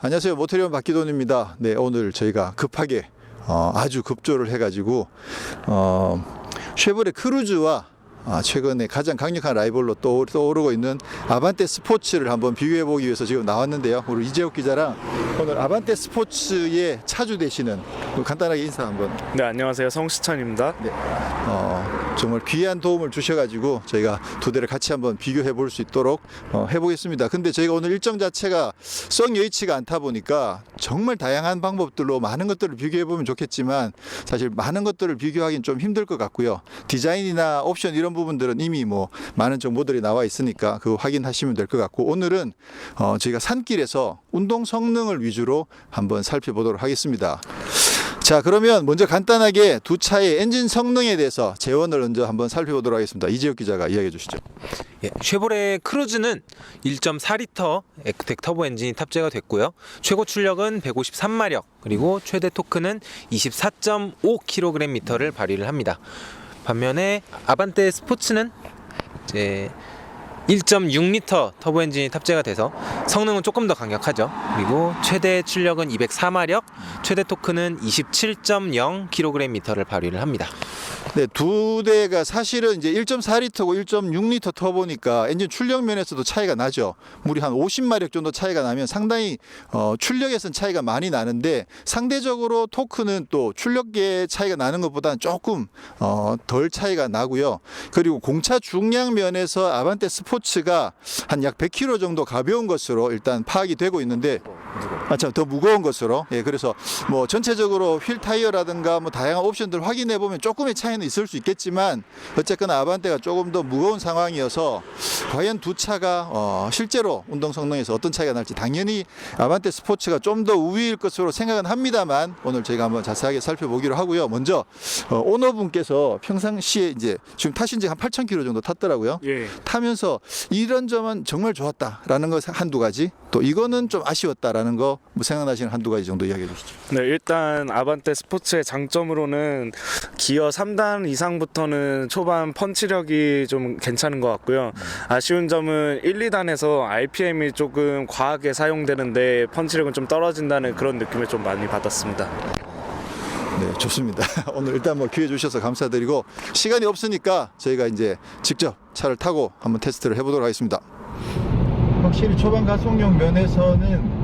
안녕하세요. 모터리온 박기돈입니다. 네, 오늘 저희가 급하게 아주 급조를 해가지고 쉐보레 크루즈와 최근에 가장 강력한 라이벌로 떠오르고 있는 아반떼 스포츠를 한번 비교해 보기 위해서 지금 나왔는데요. 우리 이재욱 기자랑 오늘 아반떼 스포츠의 차주 되시는 간단하게 인사 한번. 네, 안녕하세요. 성시찬입니다. 네, 정말 귀한 도움을 주셔가지고 저희가 두 대를 같이 한번 비교해 볼 수 있도록 해보겠습니다. 근데 저희가 오늘 일정 자체가 썩 여의치가 않다 보니까 정말 다양한 방법들로 많은 것들을 비교해 보면 좋겠지만 사실 많은 것들을 비교하기는 좀 힘들 것 같고요. 디자인이나 옵션 이런 부분들은 이미 많은 정보들이 나와 있으니까 그거 확인하시면 될 것 같고, 오늘은 저희가 산길에서 운동 성능을 위주로 한번 살펴보도록 하겠습니다. 자, 그러면 먼저 간단하게 두 차의 엔진 성능에 대해서 재원을 먼저 한번 살펴보도록 하겠습니다. 이재욱 기자가 이야기해 주시죠. 예, 쉐보레 크루즈는 1.4리터 에크텍 터보 엔진이 탑재가 됐고요. 최고 출력은 153마력, 그리고 최대 토크는 24.5kgm를 발휘를 합니다. 반면에 아반떼 스포츠는 이제 1.6리터 터보 엔진이 탑재가 돼서 성능은 조금 더 강력하죠. 그리고 최대 출력은 204마력, 최대 토크는 27.0kgm를 발휘를 합니다. 네, 두 대가 사실은 이제 1.4리터고 1.6리터 터보니까 엔진 출력 면에서도 차이가 나죠. 무려 한 50마력 정도 차이가 나면 상당히 출력에서는 차이가 많이 나는데, 상대적으로 토크는 또 출력계 차이가 나는 것보다는 조금 덜 차이가 나고요. 그리고 공차 중량 면에서 아반떼 스포츠가 한 약 100kg 정도 가벼운 것으로 일단 파악이 되고 있는데, 더 무거운 것으로. 예, 그래서 전체적으로 휠 타이어라든가 다양한 옵션들 확인해 보면 조금의 차이는 있을 수 있겠지만, 어쨌거나 아반떼가 조금 더 무거운 상황이어서 과연 두 차가 실제로 운동 성능에서 어떤 차이가 날지 당연히 아반떼 스포츠가 좀 더 우위일 것으로 생각은 합니다만, 오늘 저희가 한번 자세하게 살펴보기로 하고요. 먼저 오너분께서 평상시에 이제 지금 타신 지 한 8,000km 정도 탔더라고요. 예. 타면서 이런 점은 정말 좋았다라는 것 한두 가지, 또 이거는 좀 아쉬웠다라는 거 생각나시는 한두 가지 정도 이야기해 주시죠. 네, 일단 아반떼 스포츠의 장점으로는 기어 3단 이상부터는 초반 펀치력이 좀 괜찮은 것 같고요. 아쉬운 점은 1, 2단에서 RPM이 조금 과하게 사용되는데 펀치력은 좀 떨어진다는 그런 느낌을 좀 많이 받았습니다. 네, 좋습니다. 오늘 일단 기회 주셔서 감사드리고, 시간이 없으니까 저희가 이제 직접 차를 타고 한번 테스트를 해보도록 하겠습니다. 확실히 초반 가속력 면에서는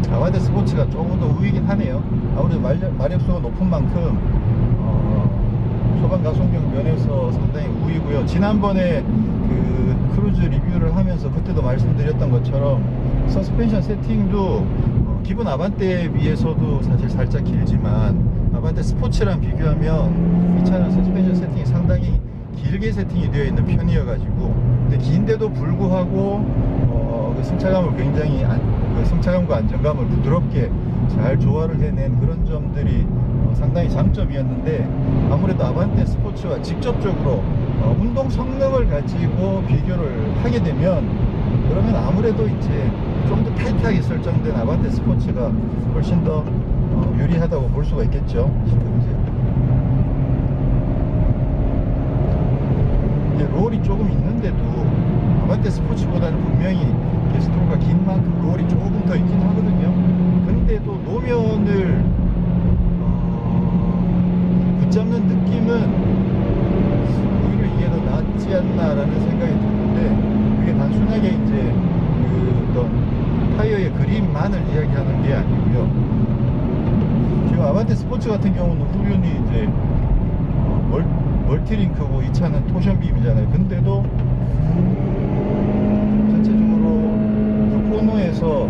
아반떼 스포츠가 조금 더 우위긴 하네요. 아무래도 마력수가 높은 만큼 초반 가속력 면에서 상당히 우위고요. 지난번에 그 크루즈 리뷰를 하면서 그때도 말씀드렸던 것처럼 서스펜션 세팅도 기본 아반떼에 비해서도 사실 살짝 길지만, 아반떼 스포츠랑 비교하면 이 차는 서스펜션 세팅이 상당히 길게 세팅이 되어 있는 편이어가지고, 근데 긴데도 불구하고 그 승차감을 굉장히 승차감과 안정감을 부드럽게 잘 조화를 해낸 그런 점들이 상당히 장점이었는데, 아무래도 아반떼 스포츠와 직접적으로 운동 성능을 가지고 비교를 하게 되면, 그러면 아무래도 이제 좀 더 타이트하게 설정된 아반떼 스포츠가 훨씬 더 유리하다고 볼 수가 있겠죠. 이제 롤이 조금 있는데도 아반떼 스포츠보다는 분명히 게스트로가 긴 만큼 롤이 조금 더 있긴 하거든요. 근데도 노면을 붙잡는 느낌은 오히려 이게 더 낫지 않나라는 생각이 드는데, 그게 단순하게 이제 그 어떤 타이어의 그립만을 이야기하는 게 아니고요. 지금 아반떼 스포츠 같은 경우는 후륜이 이제 멀티링크고 이 차는 토션빔이잖아요. 근데도 전체적으로 그 코너에서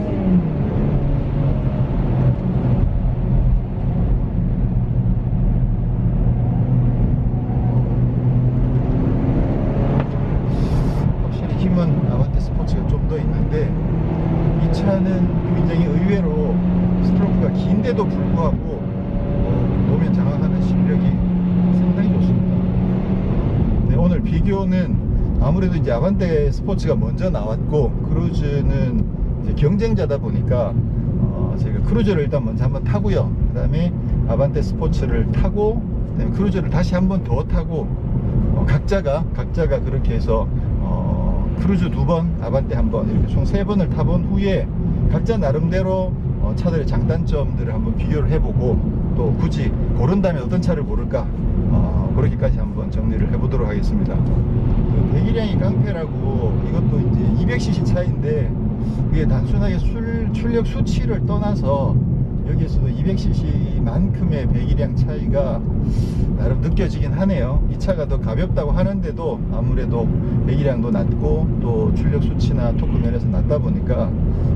확실히 힘은 아반떼 스포츠가 좀 더 있는데, 이 차는 굉장히 의외로 스트로크가 긴데도 불구하고 노면 장악하는 실력이 상당히 좋습니다. 네, 오늘 비교는 아무래도 이제 아반떼 스포츠가 먼저 나왔고, 크루즈는 이제 경쟁자다 보니까 제가 크루즈를 일단 먼저 한번 타고요. 그 다음에 아반떼 스포츠를 타고, 그다음에 크루즈를 다시 한번 더 타고, 각자가 그렇게 해서 크루즈 2번, 아반떼 1번, 이렇게 총 3번을 타본 후에 각자 나름대로 차들의 장단점들을 한번 비교를 해보고 또 굳이 고른다면 어떤 차를 고를까 그렇게까지 한번 정리를 해보도록 하겠습니다. 그 배기량이 깡패라고 이것도 이제 200cc 차인데 이게 단순하게 출력 수치를 떠나서 여기에서도 200cc만큼의 배기량 차이가 나름 느껴지긴 하네요. 이 차가 더 가볍다고 하는데도 아무래도 배기량도 낮고 또 출력 수치나 토크 면에서 낮다 보니까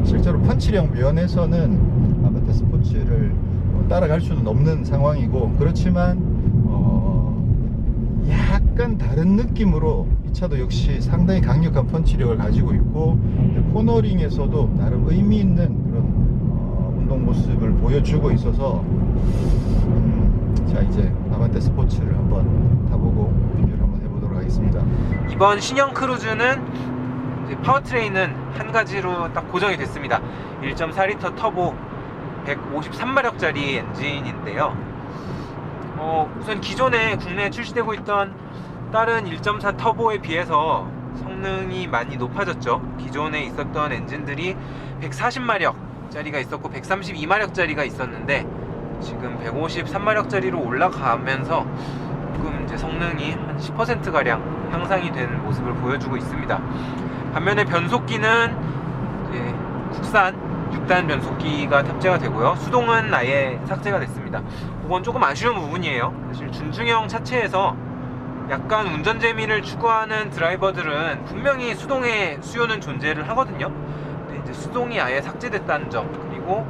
실제로 펀치력 면에서는 아반떼 스포츠를 따라갈 수는 없는 상황이고, 그렇지만 약간 다른 느낌으로 이 차도 역시 상당히 강력한 펀치력을 가지고 있고, 코너링에서도 나름 의미 있는 그런 운동 모습을 보여주고 있어서 자, 이제 아반떼 스포츠를 한번 타보고 비교를 한번 해보도록 하겠습니다. 이번 신형 크루즈는 이제 파워트레인은 한 가지로 딱 고정이 됐습니다. 1.4L 터보 153마력짜리 엔진인데요. 우선 기존에 국내에 출시되고 있던 다른 1.4 터보에 비해서 성능이 많이 높아졌죠. 기존에 있었던 엔진들이 140마력짜리가 있었고 132마력짜리가 있었는데 지금 153마력짜리로 올라가면서 조금 이제 성능이 한 10%가량 향상이 된 모습을 보여주고 있습니다. 반면에 변속기는 이제 국산 6단 변속기가 탑재가 되고요. 수동은 아예 삭제가 됐습니다. 그건 조금 아쉬운 부분이에요. 사실 준중형 차체에서 약간 운전 재미를 추구하는 드라이버들은 분명히 수동의 수요는 존재를 하거든요. 근데 이제 수동이 아예 삭제됐다는 점, 그리고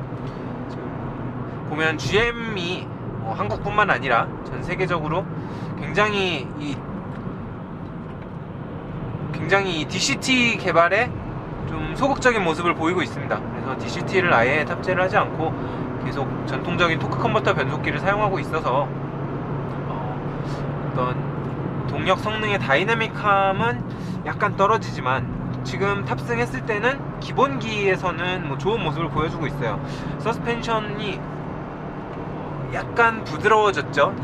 지금 보면 GM이 한국뿐만 아니라 전 세계적으로 굉장히 이 DCT 개발에 좀 소극적인 모습을 보이고 있습니다. 그래서 DCT를 아예 탑재를 하지 않고 계속 전통적인 토크 컨버터 변속기를 사용하고 있어서 어떤 동력 성능의 다이내믹함은 약간 떨어지지만 지금 탑승했을 때는 기본기에서는 뭐 좋은 모습을 보여주고 있어요. 서스펜션이 약간 부드러워졌죠.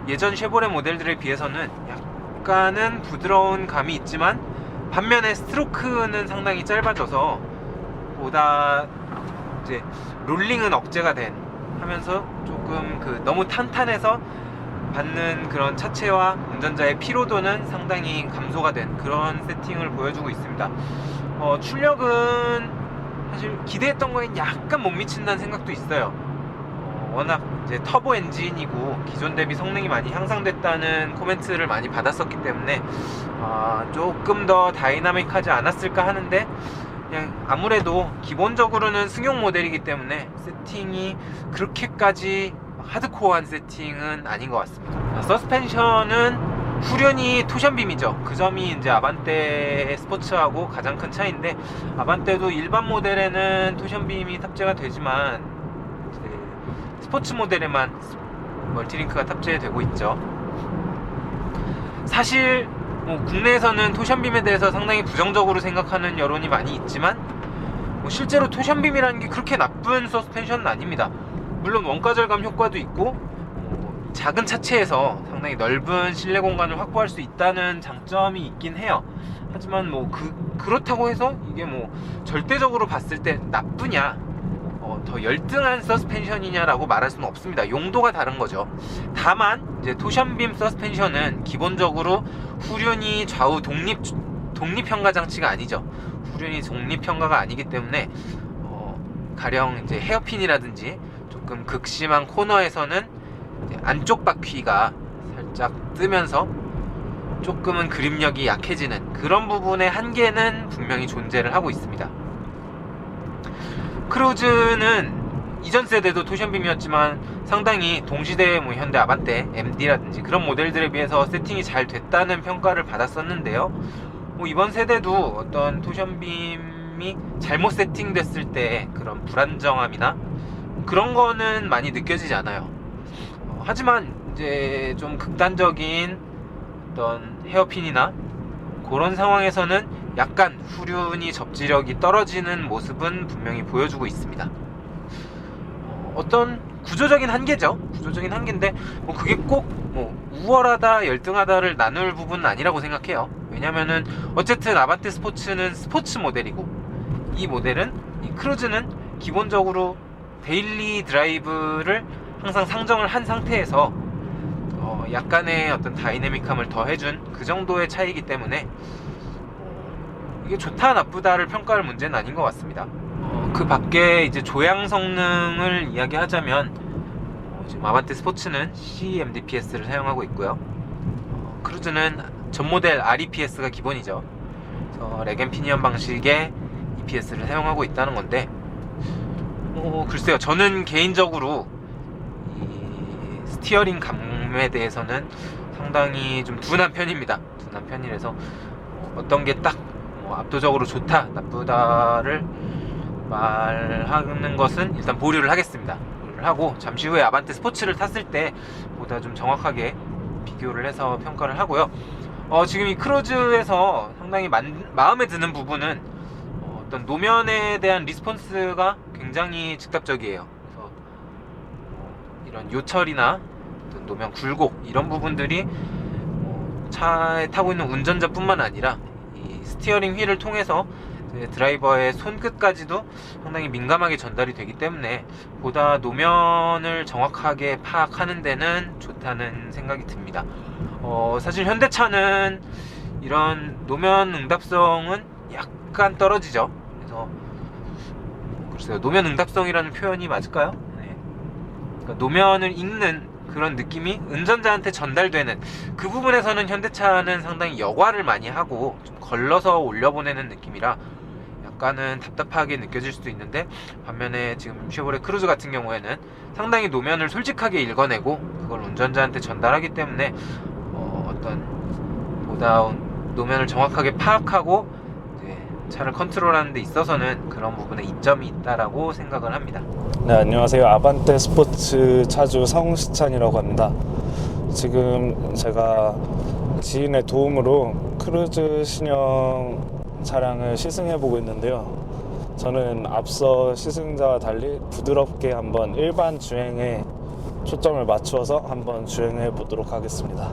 예전 쉐보레 모델들에 비해서는 약간은 부드러운 감이 있지만 반면에 스트로크는 상당히 짧아져서 보다 이제 롤링은 억제가 된 하면서 조금 너무 탄탄해서 받는 그런 차체와 운전자의 피로도는 상당히 감소가 된 그런 세팅을 보여주고 있습니다. 출력은 사실 기대했던 거엔 약간 못 미친다는 생각도 있어요. 워낙 이제 터보 엔진이고 기존 대비 성능이 많이 향상됐다는 코멘트를 많이 받았었기 때문에 조금 더 다이나믹하지 않았을까 하는데, 그냥 아무래도 기본적으로는 승용 모델이기 때문에 세팅이 그렇게까지 하드코어한 세팅은 아닌 것 같습니다. 서스펜션은 후륜이 토션빔이죠. 그 점이 이제 아반떼 스포츠하고 가장 큰 차이인데, 아반떼도 일반 모델에는 토션빔이 탑재가 되지만 스포츠 모델에만 멀티링크가 탑재되고 있죠. 사실 국내에서는 토션빔에 대해서 상당히 부정적으로 생각하는 여론이 많이 있지만 실제로 토션빔이라는 게 그렇게 나쁜 서스펜션은 아닙니다. 물론 원가 절감 효과도 있고 작은 차체에서 상당히 넓은 실내 공간을 확보할 수 있다는 장점이 있긴 해요. 하지만 그렇다고 해서 이게 절대적으로 봤을 때 나쁘냐, 더 열등한 서스펜션이냐라고 말할 수는 없습니다. 용도가 다른 거죠. 다만 이제 토션빔 서스펜션은 기본적으로 후륜이 좌우 독립평가 장치가 아니죠. 후륜이 독립평가가 아니기 때문에 가령 이제 헤어핀이라든지 조금 극심한 코너에서는 이제 안쪽 바퀴가 살짝 뜨면서 조금은 그립력이 약해지는 그런 부분의 한계는 분명히 존재를 하고 있습니다. 크루즈는 이전 세대도 토션빔이었지만 상당히 동시대의 현대 아반떼, MD라든지 그런 모델들에 비해서 세팅이 잘 됐다는 평가를 받았었는데요. 이번 세대도 어떤 토션빔이 잘못 세팅됐을 때 그런 불안정함이나 그런 거는 많이 느껴지지 않아요. 하지만 이제 좀 극단적인 어떤 헤어핀이나 그런 상황에서는 약간 후륜이 접지력이 떨어지는 모습은 분명히 보여주고 있습니다. 어떤 구조적인 한계죠. 구조적인 한계인데 그게 꼭 우월하다 열등하다를 나눌 부분은 아니라고 생각해요. 왜냐면은 어쨌든 아반떼 스포츠는 스포츠 모델이고 이 모델은 이 크루즈는 기본적으로 데일리 드라이브를 항상 상정을 한 상태에서 약간의 어떤 다이내믹함을 더해준 그 정도의 차이이기 때문에 이게 좋다 나쁘다를 평가할 문제는 아닌 것 같습니다. 그 밖에 이제 조향 성능을 이야기하자면 지금 아반떼 스포츠는 CMDPS를 사용하고 있고요. 크루즈는 전 모델 REPS가 기본이죠. 그래서 렉앤피니언 방식의 EPS를 사용하고 있다는 건데, 글쎄요, 저는 개인적으로 이 스티어링 감에 대해서는 상당히 좀 둔한 편입니다. 둔한 편이라서 어떤 게 딱 압도적으로 좋다 나쁘다를 말하는 것은 일단 보류를 하겠습니다. 보류를 하고 잠시 후에 아반떼 스포츠를 탔을 때 보다 좀 정확하게 비교를 해서 평가를 하고요. 지금 이 크루즈에서 상당히 마음에 드는 부분은 어떤 노면에 대한 리스폰스가 굉장히 즉답적이에요. 그래서 이런 요철이나 어떤 노면 굴곡 이런 부분들이 차에 타고 있는 운전자뿐만 아니라 이 스티어링 휠을 통해서 드라이버의 손끝까지도 상당히 민감하게 전달이 되기 때문에 보다 노면을 정확하게 파악하는 데는 좋다는 생각이 듭니다. 사실 현대차는 이런 노면 응답성은 약간 떨어지죠. 그래서 글쎄요, 노면 응답성이라는 표현이 맞을까요? 네. 그러니까 노면을 읽는 그런 느낌이 운전자한테 전달되는 그 부분에서는 현대차는 상당히 여과를 많이 하고 좀 걸러서 올려보내는 느낌이라 약간은 답답하게 느껴질 수도 있는데, 반면에 지금 쉐보레 크루즈 같은 경우에는 상당히 노면을 솔직하게 읽어내고 그걸 운전자한테 전달하기 때문에 어떤 보다 노면을 정확하게 파악하고 이제 차를 컨트롤하는 데 있어서는 그런 부분에 이점이 있다라고 생각을 합니다. 네, 안녕하세요. 아반떼 스포츠 차주 성시찬이라고 합니다. 지금 제가 지인의 도움으로 크루즈 신형 차량을 시승해보고 있는데요. 저는 앞서 시승자와 달리 부드럽게 한번 일반 주행에 초점을 맞추어서 한번 주행해 보도록 하겠습니다.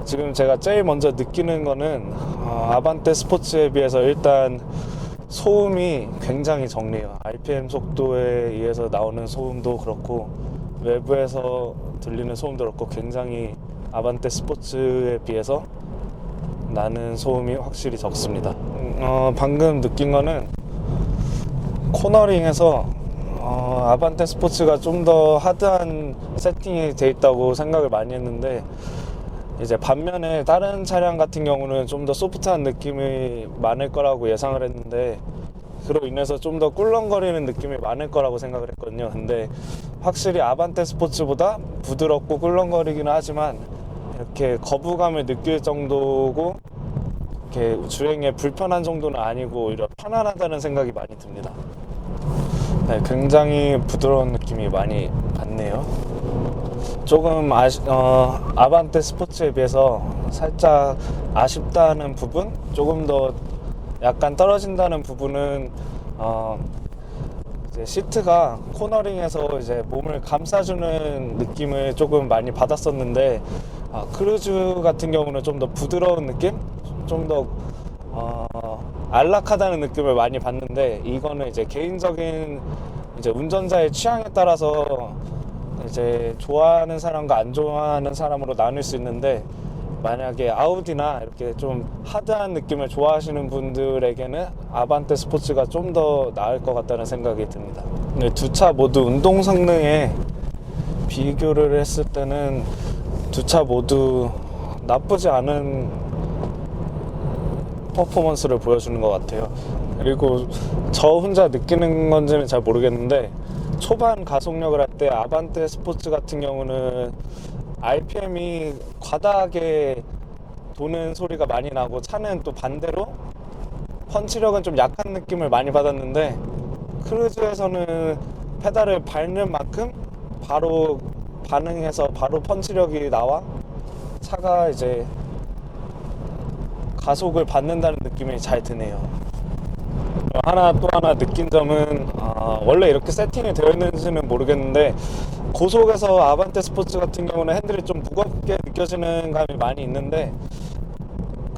지금 제가 제일 먼저 느끼는 거는 아반떼 스포츠에 비해서 일단 소음이 굉장히 적네요. RPM 속도에 의해서 나오는 소음도 그렇고 외부에서 들리는 소음도 그렇고 굉장히 아반떼 스포츠에 비해서 나는 소음이 확실히 적습니다. 방금 느낀 거는 코너링에서 아반떼 스포츠가 좀 더 하드한 세팅이 돼 있다고 생각을 많이 했는데, 이제 반면에 다른 차량 같은 경우는 좀 더 소프트한 느낌이 많을 거라고 예상을 했는데, 그로 인해서 좀 더 꿀렁거리는 느낌이 많을 거라고 생각을 했거든요. 근데 확실히 아반떼 스포츠보다 부드럽고 꿀렁거리기는 하지만 이렇게 거부감을 느낄 정도고 이렇게 주행에 불편한 정도는 아니고 오히려 편안하다는 생각이 많이 듭니다. 네, 굉장히 부드러운 느낌이 많이 받네요. 조금 아반떼 스포츠에 비해서 살짝 아쉽다는 부분, 조금 더 약간 떨어진다는 부분은 이제 시트가 코너링에서 이제 몸을 감싸주는 느낌을 조금 많이 받았었는데, 크루즈 같은 경우는 좀 더 부드러운 느낌, 좀 더 안락하다는 느낌을 많이 받는데, 이거는 이제 개인적인 이제 운전자의 취향에 따라서 이제 좋아하는 사람과 안 좋아하는 사람으로 나눌 수 있는데, 만약에 아우디나 이렇게 좀 하드한 느낌을 좋아하시는 분들에게는 아반떼 스포츠가 좀 더 나을 것 같다는 생각이 듭니다. 두 차 모두 운동 성능에 비교를 했을 때는 두 차 모두 나쁘지 않은 퍼포먼스를 보여주는 것 같아요. 그리고 저 혼자 느끼는 건지는 잘 모르겠는데, 초반 가속력을 할 때 아반떼 스포츠 같은 경우는 RPM이 과다하게 도는 소리가 많이 나고, 차는 또 반대로 펀치력은 좀 약한 느낌을 많이 받았는데, 크루즈에서는 페달을 밟는 만큼 바로 반응해서 바로 펀치력이 나와 차가 이제 가속을 받는다는 느낌이 잘 드네요. 또 하나 느낀 점은 원래 이렇게 세팅이 되어 있는지는 모르겠는데, 고속에서 아반떼 스포츠 같은 경우는 핸들이 좀 무겁게 느껴지는 감이 많이 있는데,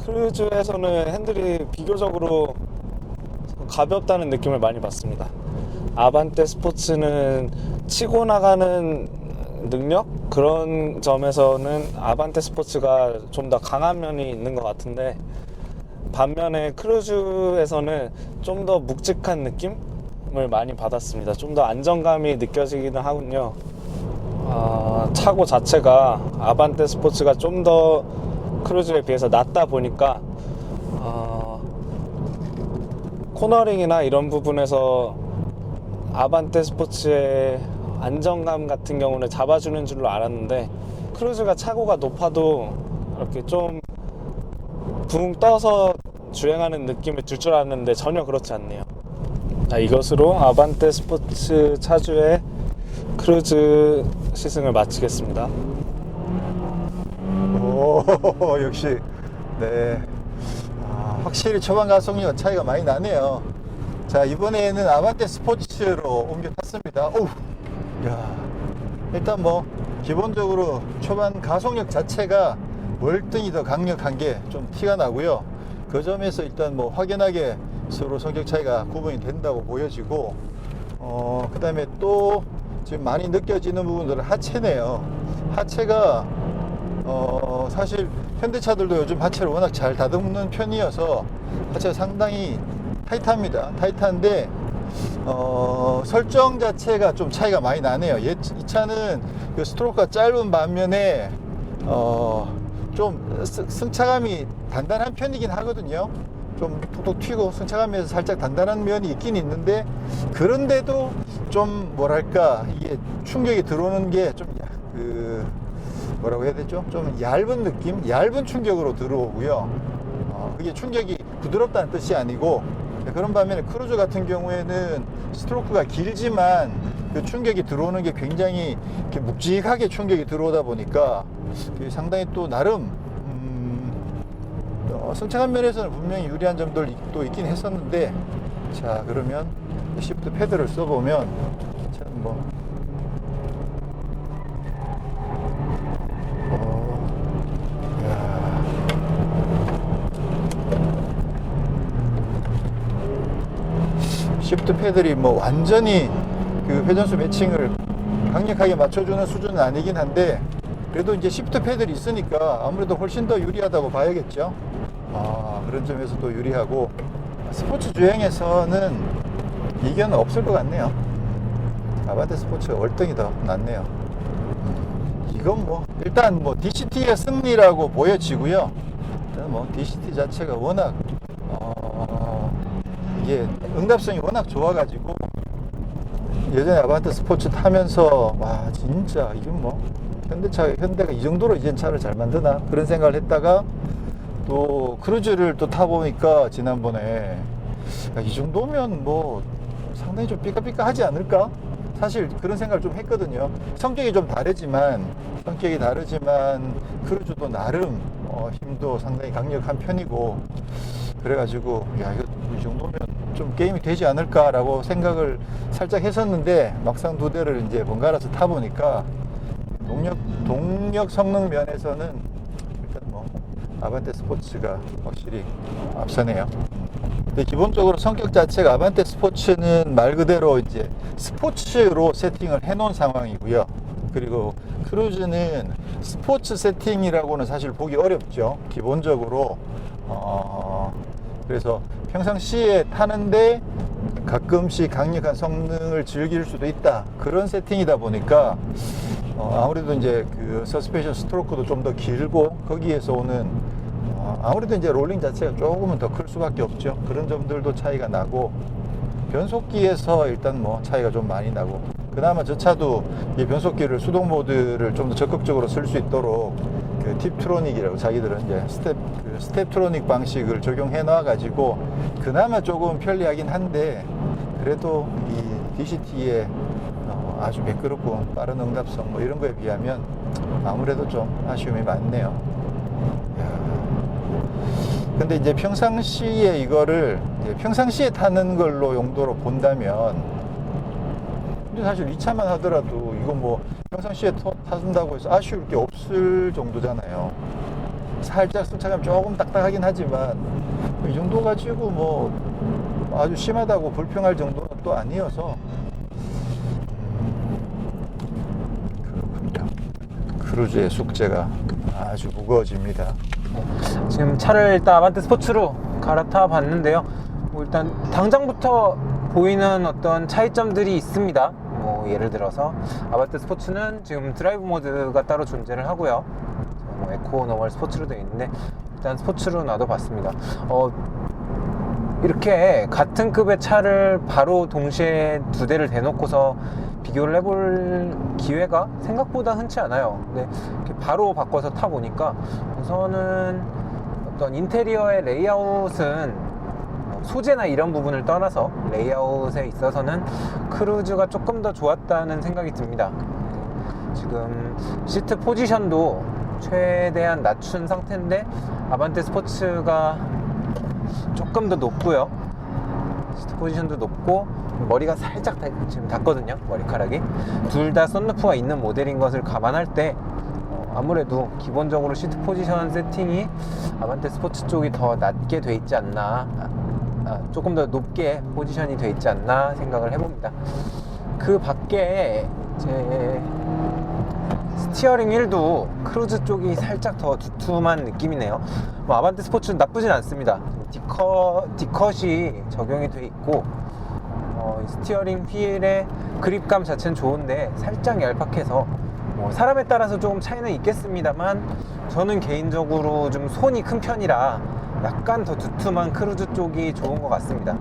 크루즈에서는 핸들이 비교적으로 가볍다는 느낌을 많이 받습니다. 아반떼 스포츠는 치고 나가는 능력? 그런 점에서는 아반떼 스포츠가 좀 더 강한 면이 있는 것 같은데, 반면에 크루즈에서는 좀 더 묵직한 느낌을 많이 받았습니다. 좀 더 안정감이 느껴지기는 하군요. 차고 자체가 아반떼 스포츠가 좀 더 크루즈에 비해서 낮다 보니까 코너링이나 이런 부분에서 아반떼 스포츠의 안정감 같은 경우는 잡아주는 줄로 알았는데, 크루즈가 차고가 높아도 이렇게 좀 붕 떠서 주행하는 느낌을 줄 줄 알았는데 전혀 그렇지 않네요. 자, 이것으로 아반떼 스포츠 차주의 크루즈 시승을 마치겠습니다. 오, 역시 네. 확실히 초반 가속력 차이가 많이 나네요. 자, 이번에는 아반떼 스포츠로 옮겨 탔습니다. 오, 야, 일단 뭐 기본적으로 초반 가속력 자체가 월등히 더 강력한 게 좀 티가 나고요. 그 점에서 일단 뭐 확연하게 서로 성격 차이가 구분이 된다고 보여지고, 그 다음에 또 지금 많이 느껴지는 부분들은 하체네요. 하체가 사실 현대차들도 요즘 하체를 워낙 잘 다듬는 편이어서 하체가 상당히 타이트합니다. 타이트한데 설정 자체가 좀 차이가 많이 나네요. 이 차는 그 스트로크가 짧은 반면에 좀 승차감이 단단한 편이긴 하거든요. 좀 톡톡 튀고 승차감에서 살짝 단단한 면이 있긴 있는데, 그런데도 좀 뭐랄까 이게 충격이 들어오는 게 좀 뭐라고 해야 되죠? 좀 얇은 느낌? 얇은 충격으로 들어오고요. 그게 충격이 부드럽다는 뜻이 아니고, 그런 반면에 크루즈 같은 경우에는 스트로크가 길지만 그 충격이 들어오는 게 굉장히 이렇게 묵직하게 충격이 들어오다 보니까 상당히 또 나름 승차감 면에서는 분명히 유리한 점들도 있긴 했었는데, 자, 그러면 시프트 패드를 써보면 참 뭐 시프트 패들이 뭐 완전히 그 회전수 매칭을 강력하게 맞춰주는 수준은 아니긴 한데, 그래도 이제 시프트 패들이 있으니까 아무래도 훨씬 더 유리하다고 봐야겠죠. 그런 점에서 또 유리하고, 스포츠 주행에서는 이견은 없을 것 같네요. 아반떼 스포츠가 월등히 더 낫네요. 이건 뭐 일단 뭐 DCT의 승리라고 보여지고요. 일단 뭐 DCT 자체가 워낙 이게 응답성이 워낙 좋아가지고, 예전에 아반떼 스포츠 타면서 와 진짜 이건 뭐 현대가 이 정도로 이젠 차를 잘 만드나 그런 생각을 했다가, 또 크루즈를 또 타보니까 지난번에 이 정도면 뭐 상당히 좀 삐까삐까 하지 않을까, 사실 그런 생각을 좀 했거든요. 성격이 다르지만 크루즈도 나름 힘도 상당히 강력한 편이고, 그래가지고 야 이거 이 정도면 좀 게임이 되지 않을까라고 생각을 살짝 했었는데, 막상 두 대를 이제 번갈아서 타보니까 동력 성능 면에서는 일단 뭐 아반떼 스포츠가 확실히 앞서네요. 근데 기본적으로 성격 자체가 아반떼 스포츠는 말 그대로 이제 스포츠로 세팅을 해 놓은 상황이고요. 그리고 크루즈는 스포츠 세팅이라고는 사실 보기 어렵죠. 기본적으로 그래서 평상시에 타는데 가끔씩 강력한 성능을 즐길 수도 있다, 그런 세팅이다 보니까 아무래도 이제 그 서스펜션 스트로크도 좀 더 길고, 거기에서 오는 아무래도 이제 롤링 자체가 조금은 더 클 수밖에 없죠. 그런 점들도 차이가 나고, 변속기에서 일단 뭐 차이가 좀 많이 나고, 그나마 저 차도 이 변속기를 수동 모드를 좀 더 적극적으로 쓸 수 있도록 그 팁트로닉이라고 자기들은 이제 스텝트로닉 방식을 적용해 놔 가지고 그나마 조금 편리하긴 한데, 그래도 이 DCT의 아주 매끄럽고 빠른 응답성 뭐 이런 거에 비하면 아무래도 좀 아쉬움이 많네요. 근데 이제 평상시에 이거를 평상시에 타는 걸로 용도로 본다면, 근데 사실 이 차만 하더라도 이거 뭐 평상시에 타준다고 해서 아쉬울 게 없을 정도잖아요. 살짝 승차감 조금 딱딱하긴 하지만 이 정도 가지고 뭐 아주 심하다고 불평할 정도는 또 아니어서 그렇군요. 크루즈의 숙제가 아주 무거워집니다. 지금 차를 일단 아반떼 스포츠로 갈아타 봤는데요. 뭐 일단 당장부터 보이는 어떤 차이점들이 있습니다. 뭐 예를 들어서 아반떼 스포츠는 지금 드라이브 모드가 따로 존재를 하고요. 뭐 에코, 노멀, 스포츠로 되어 있는데 일단 스포츠로 놔둬봤습니다. 이렇게 같은 급의 차를 바로 동시에 두 대를 대놓고서 비교를 해볼 기회가 생각보다 흔치 않아요. 근데 이렇게 바로 바꿔서 타보니까 우선은 어떤 인테리어의 레이아웃은 소재나 이런 부분을 떠나서 레이아웃에 있어서는 크루즈가 조금 더 좋았다는 생각이 듭니다. 지금 시트 포지션도 최대한 낮춘 상태인데 아반떼 스포츠가 조금 더 높고요. 시트 포지션도 높고 머리가 살짝 지금 닿거든요. 머리카락이 둘 다 썬루프가 있는 모델인 것을 감안할 때 아무래도 기본적으로 시트 포지션 세팅이 아반떼 스포츠 쪽이 더 낮게 돼 있지 않나, 조금 더 높게 포지션이 돼 있지 않나 생각을 해봅니다. 그 밖에 제 스티어링 휠도 크루즈 쪽이 살짝 더 두툼한 느낌이네요. 뭐 아반떼 스포츠는 나쁘진 않습니다. 디컷이 적용이 돼 있고 스티어링 휠의 그립감 자체는 좋은데 살짝 얄팍해서 뭐 사람에 따라서 조금 차이는 있겠습니다만 저는 개인적으로 좀 손이 큰 편이라 약간 더 두툼한 크루즈 쪽이 좋은 것 같습니다.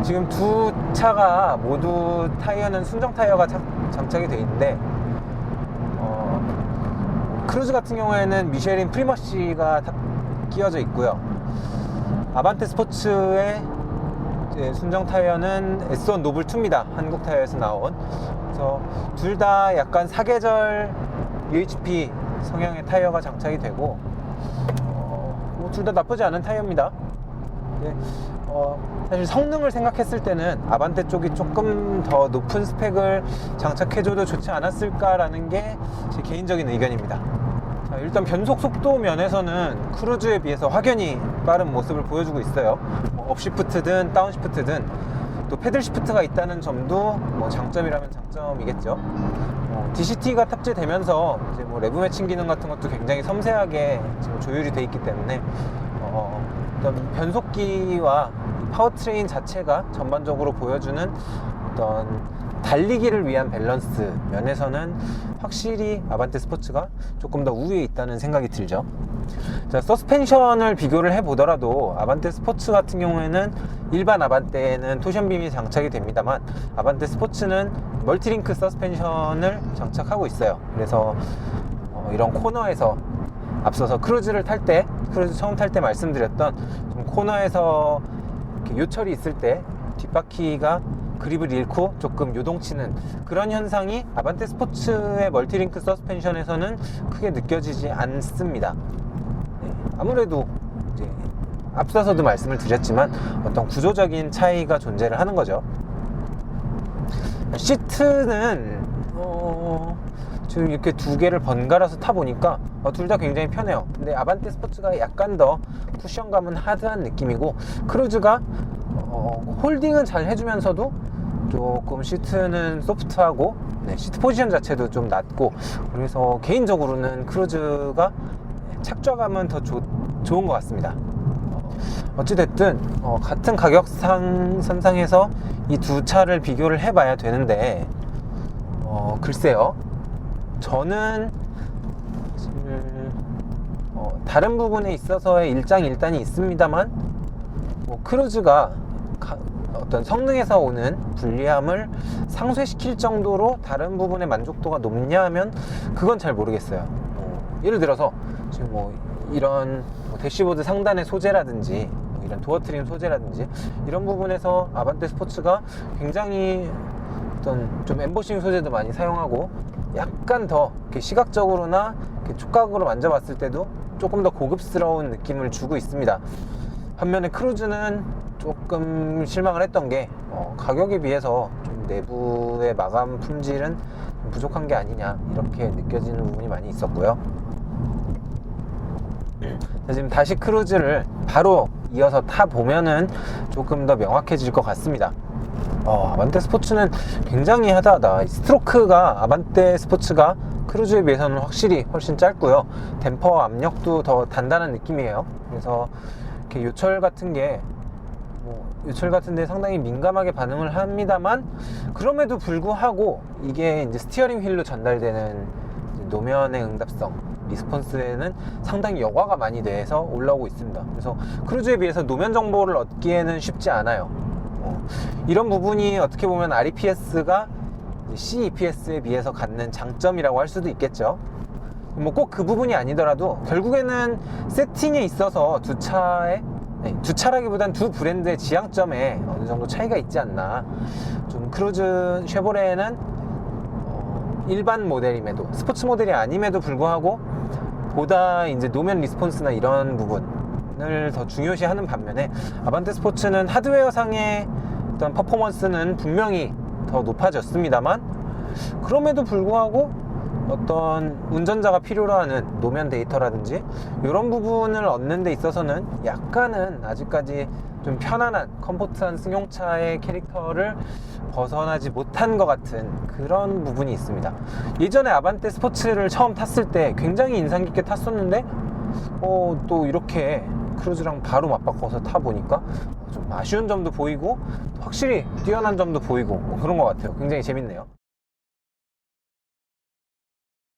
지금 두 차가 모두 타이어는 순정 타이어가 장착이 되어 있는데 크루즈 같은 경우에는 미쉐린 프리머시가 끼워져 있고요. 아반떼 스포츠의 순정 타이어는 S1 노블2입니다. 한국 타이어에서 나온. 그래서 둘 다 약간 사계절 UHP 성향의 타이어가 장착이 되고 둘 다 나쁘지 않은 타이어입니다. 네, 사실 성능을 생각했을 때는 아반떼 쪽이 조금 더 높은 스펙을 장착해줘도 좋지 않았을까라는 게 제 개인적인 의견입니다. 자, 일단 변속 속도 면에서는 크루즈에 비해서 확연히 빠른 모습을 보여주고 있어요. 뭐 업시프트든 다운시프트든 또 패들 시프트가 있다는 점도 뭐 장점이라면 장점이겠죠. DCT가 탑재되면서 이제 뭐 레브 매칭 기능 같은 것도 굉장히 섬세하게 지금 조율이 돼 있기 때문에 어떤 변속기와 파워트레인 자체가 전반적으로 보여주는 어떤 달리기를 위한 밸런스 면에서는 확실히 아반떼 스포츠가 조금 더 우위에 있다는 생각이 들죠. 자, 서스펜션을 비교를 해보더라도 아반떼 스포츠 같은 경우에는 일반 아반떼는 토션빔이 장착이 됩니다만 아반떼 스포츠는 멀티링크 서스펜션을 장착하고 있어요. 그래서 이런 코너에서 앞서서 크루즈를 탈 때, 크루즈 처음 탈 때 말씀드렸던 좀 코너에서 이렇게 요철이 있을 때 뒷바퀴가 그립을 잃고 조금 요동치는 그런 현상이 아반떼 스포츠의 멀티링크 서스펜션에서는 크게 느껴지지 않습니다. 네, 아무래도 이제 앞서서도 말씀을 드렸지만 어떤 구조적인 차이가 존재를 하는 거죠. 시트는 지금 이렇게 두 개를 번갈아서 타보니까 둘 다 굉장히 편해요. 근데 아반떼 스포츠가 약간 더 쿠션감은 하드한 느낌이고 크루즈가 홀딩은 잘 해주면서도 조금 시트는 소프트하고 시트 포지션 자체도 좀 낮고 그래서 개인적으로는 크루즈가 착좌감은 더 좋은 것 같습니다. 어찌됐든 같은 가격 선상에서 이 두 차를 비교를 해봐야 되는데 글쎄요, 저는 다른 부분에 있어서의 일장일단이 있습니다만 크루즈가 어떤 성능에서 오는 불리함을 상쇄시킬 정도로 다른 부분의 만족도가 높냐 하면 그건 잘 모르겠어요. 예를 들어서 지금 이런 대시보드 상단의 소재라든지 이런 도어 트림 소재라든지 이런 부분에서 아반떼 스포츠가 굉장히 어떤 좀 엠보싱 소재도 많이 사용하고 약간 더 이렇게 시각적으로나 이렇게 촉각으로 만져봤을 때도 조금 더 고급스러운 느낌을 주고 있습니다. 반면에 크루즈는 조금 실망을 했던 게 가격에 비해서 좀 내부의 마감 품질은 부족한 게 아니냐 이렇게 느껴지는 부분이 많이 있었고요. 자, 지금 다시 크루즈를 바로 이어서 타보면은 조금 더 명확해질 것 같습니다. 아반떼 스포츠는 굉장히 하다하다. 스트로크가 아반떼 스포츠가 크루즈에 비해서는 확실히 훨씬 짧고요. 댐퍼 압력도 더 단단한 느낌이에요. 그래서 이렇게 요철 같은 게 요철 같은데 상당히 민감하게 반응을 합니다만, 그럼에도 불구하고 이게 이제 스티어링 휠로 전달되는 이제 노면의 응답성, 리스폰스에는 상당히 여과가 많이 돼서 올라오고 있습니다. 그래서 크루즈에 비해서 노면 정보를 얻기에는 쉽지 않아요. 이런 부분이 어떻게 보면 REPS가 CEPS에 비해서 갖는 장점이라고 할 수도 있겠죠. 꼭 그 부분이 아니더라도 결국에는 세팅에 있어서 두 차라기보단 두 브랜드의 지향점에 어느 정도 차이가 있지 않나. 좀 크루즈 쉐보레는 일반 모델임에도, 스포츠 모델이 아님에도 불구하고 보다 이제 노면 리스폰스나 이런 부분을 더 중요시하는 반면에, 아반떼 스포츠는 하드웨어상의 어떤 퍼포먼스는 분명히 더 높아졌습니다만, 그럼에도 불구하고 어떤 운전자가 필요로 하는 노면 데이터라든지 이런 부분을 얻는 데 있어서는 약간은 아직까지 좀 편안한 컴포트한 승용차의 캐릭터를 벗어나지 못한 것 같은 그런 부분이 있습니다. 예전에 아반떼 스포츠를 처음 탔을 때 굉장히 인상 깊게 탔었는데 또 이렇게 크루즈랑 바로 맞바꿔서 타보니까 좀 아쉬운 점도 보이고 확실히 뛰어난 점도 보이고 그런 것 같아요. 굉장히 재밌네요.